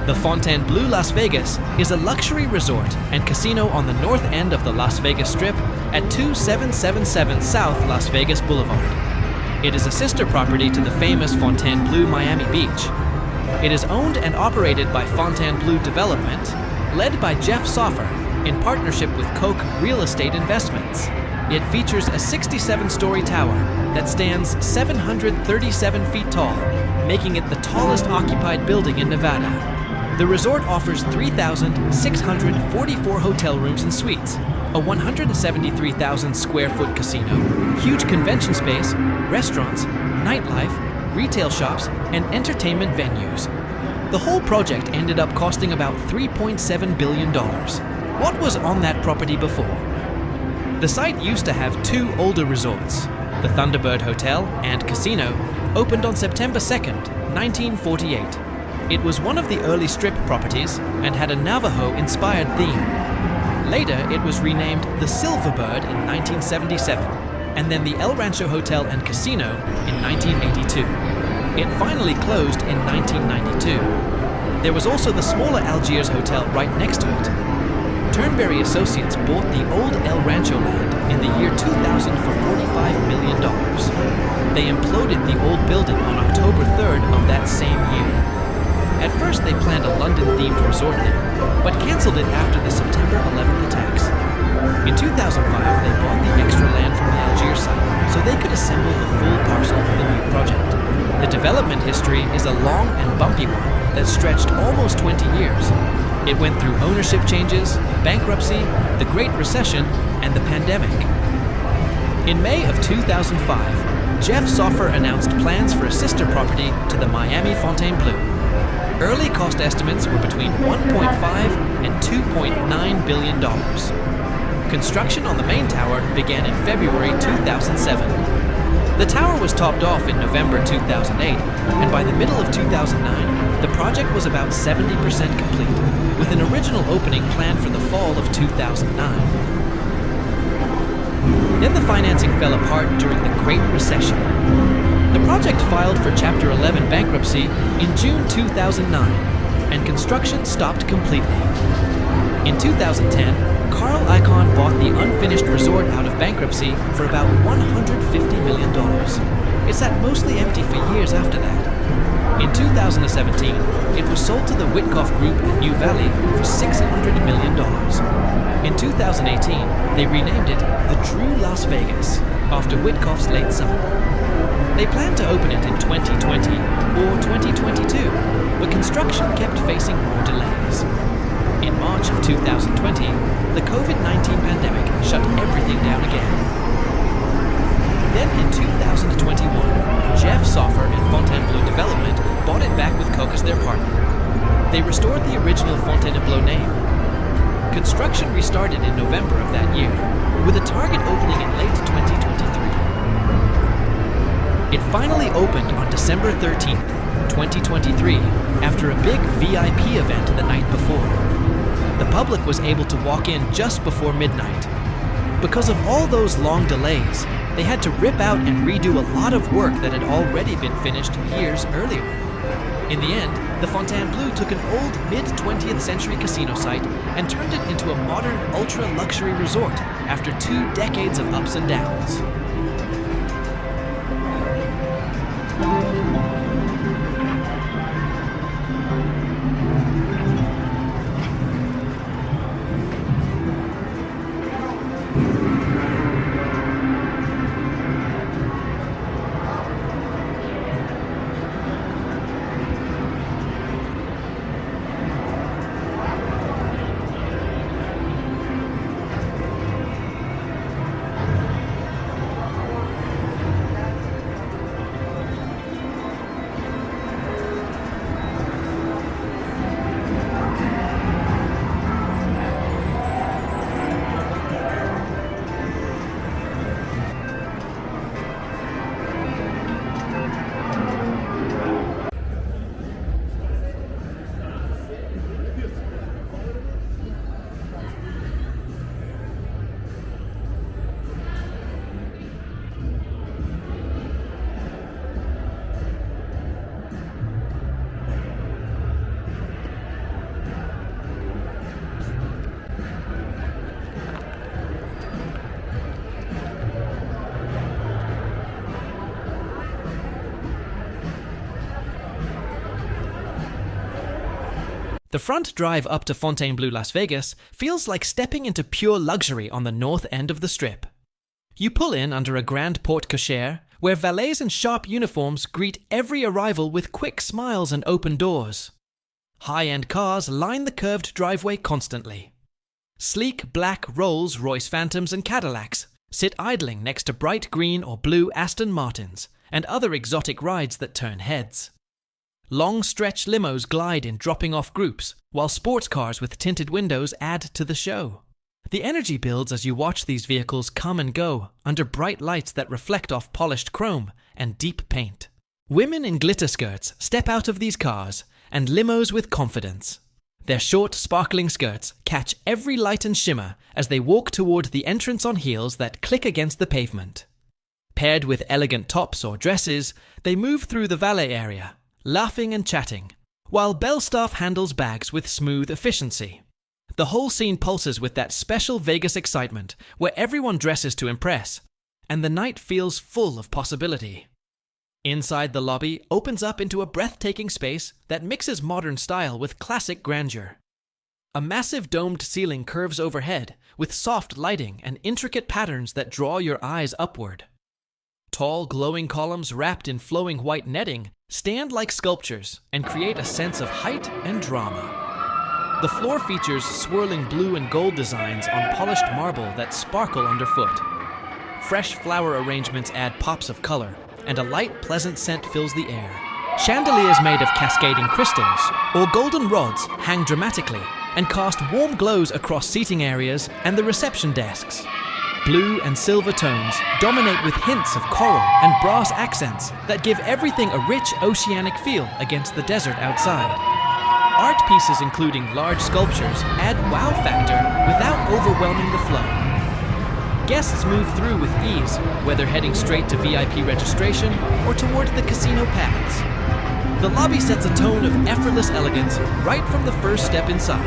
The Fontainebleau Las Vegas is a luxury resort and casino on the north end of the Las Vegas Strip at 2777 South Las Vegas Boulevard. It is a sister property to the famous Fontainebleau Miami Beach. It is owned and operated by Fontainebleau Development, led by Jeff Soffer in partnership with Koch Real Estate Investments. It features a 67-story tower that stands 737 feet tall, making it the tallest occupied building in Nevada. The resort offers 3,644 hotel rooms and suites, a 173,000 square foot casino, huge convention space, restaurants, nightlife, retail shops, and entertainment venues. The whole project ended up costing about $3.7 billion. What was on that property before? The site used to have two older resorts. The Thunderbird Hotel and Casino opened on September 2nd, 1948. It was one of the early Strip properties and had a Navajo-inspired theme. Later, it was renamed the Silverbird in 1977, and then the El Rancho Hotel and Casino in 1982. It finally closed in 1992. There was also the smaller Algiers Hotel right next to it. Turnberry Associates bought the old El Rancho land in the year 2000 for $45 million. They imploded the old building on October 3rd of that same year. At first, they planned a London-themed resort there, but canceled it after the September 11th attacks. In 2005, they bought the extra land from the Algiers site so they could assemble the full parcel for the new project. The development history is a long and bumpy one that stretched almost 20 years. It went through ownership changes, bankruptcy, the Great Recession, and the pandemic. In May of 2005, Jeff Soffer announced plans for a sister property to the Miami Fontainebleau. Early cost estimates were between $1.5 and $2.9 billion. Construction on the main tower began in February 2007. The tower was topped off in November 2008, and by the middle of 2009, the project was about 70% complete, with an original opening planned for the fall of 2009. Then the financing fell apart during the Great Recession. The project filed for Chapter 11 bankruptcy in June 2009, and construction stopped completely. In 2010, Icahn bought the unfinished resort out of bankruptcy for about $150 million. It sat mostly empty for years after that. In 2017, it was sold to the Witkoff Group in New Valley for $600 million. In 2018, they renamed it the True Las Vegas, after Witkoff's late son. They planned to open it in 2020 or 2022, but construction kept facing more delays. In March of 2020, the COVID-19 pandemic shut everything down again. Then in 2021, Jeff Soffer and Fontainebleau Development bought it back with Koch as their partner. They restored the original Fontainebleau name. Construction restarted in November of that year, with a target opening in late 2023. It finally opened on December 13th, 2023, after a big VIP event the night before. The public was able to walk in just before midnight. Because of all those long delays, they had to rip out and redo a lot of work that had already been finished years earlier. In the end, the Fontainebleau took an old mid-20th century casino site and turned it into a modern ultra-luxury resort after 2 decades of ups and downs. The front drive up to Fontainebleau Las Vegas feels like stepping into pure luxury on the north end of the Strip. You pull in under a grand porte cochere, where valets in sharp uniforms greet every arrival with quick smiles and open doors. High-end cars line the curved driveway constantly. Sleek black Rolls-Royce Phantoms and Cadillacs sit idling next to bright green or blue Aston Martins and other exotic rides that turn heads. Long stretch limos glide in dropping-off groups, while sports cars with tinted windows add to the show. The energy builds as you watch these vehicles come and go under bright lights that reflect off polished chrome and deep paint. Women in glitter skirts step out of these cars and limos with confidence. Their short, sparkling skirts catch every light and shimmer as they walk toward the entrance on heels that click against the pavement. Paired with elegant tops or dresses, they move through the valet area, laughing and chatting, while Bellstaff handles bags with smooth efficiency. The whole scene pulses with that special Vegas excitement where everyone dresses to impress, and the night feels full of possibility. Inside, the lobby opens up into a breathtaking space that mixes modern style with classic grandeur. A massive domed ceiling curves overhead with soft lighting and intricate patterns that draw your eyes upward. Tall, glowing columns wrapped in flowing white netting stand like sculptures and create a sense of height and drama. The floor features swirling blue and gold designs on polished marble that sparkle underfoot. Fresh flower arrangements add pops of color, and a light, pleasant scent fills the air. Chandeliers made of cascading crystals or golden rods hang dramatically and cast warm glows across seating areas and the reception desks. Blue and silver tones dominate with hints of coral and brass accents that give everything a rich oceanic feel against the desert outside. Art pieces including large sculptures add wow factor without overwhelming the flow. Guests move through with ease, whether heading straight to VIP registration or toward the casino paths. The lobby sets a tone of effortless elegance right from the first step inside.